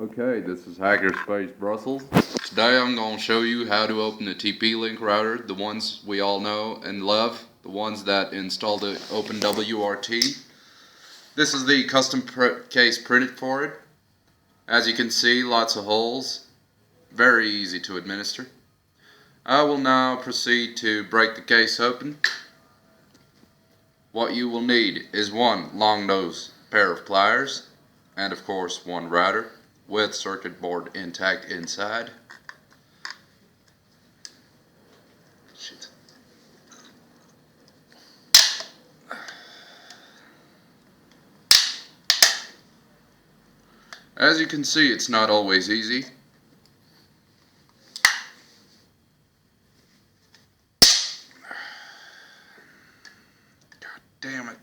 Okay, this is Hackerspace Brussels. Today I'm going to show you how to open a TP-Link router, the ones we all know and love, the ones that install the OpenWRT. This is the custom case printed for it. As you can see, lots of holes, very easy to administer. I will now proceed to break the case open. What you will need is one long nose pair of pliers and of course one router with circuit board intact inside. Shit. As you can see, it's not always easy. God damn it.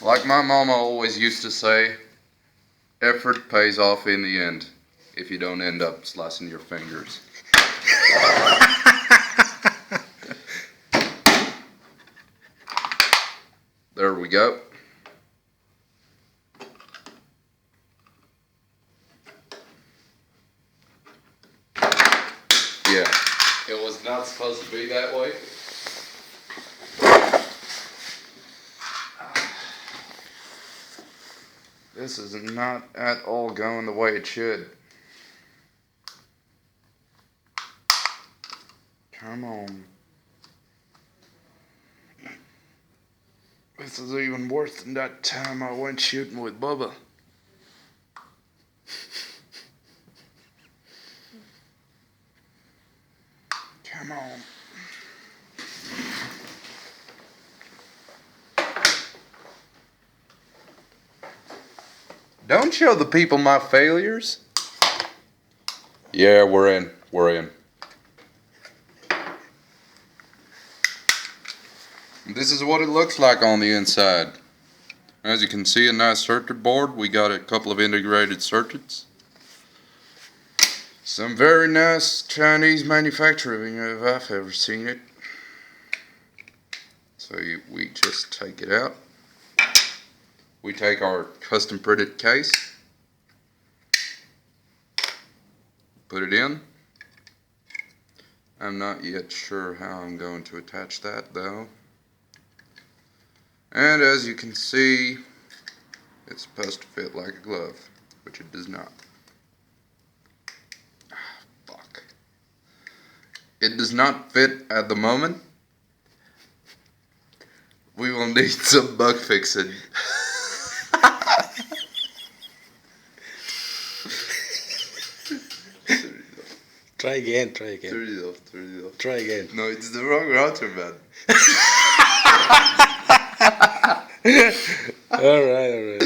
Like my mama always used to say, effort pays off in the end if you don't end up slicing your fingers. There we go. Yeah, it was not supposed to be that way. This is not at all going the way it should. Come on. This is even worse than that time I went shooting with Bubba. Come on. Don't show the people my failures. Yeah, we're in. This is what it looks like on the inside. As you can see, a nice circuit board. We got a couple of integrated circuits. Some very nice Chinese manufacturing if I've ever seen it. So we just take it out. We take our custom printed case, put it in. I'm not yet sure how I'm going to attach that though. And as you can see, it's supposed to fit like a glove, which it does not. Fuck. It does not fit at the moment. We will need some bug fixing. Try again. Turn it off. Try again. No, it's the wrong router, man. Alright.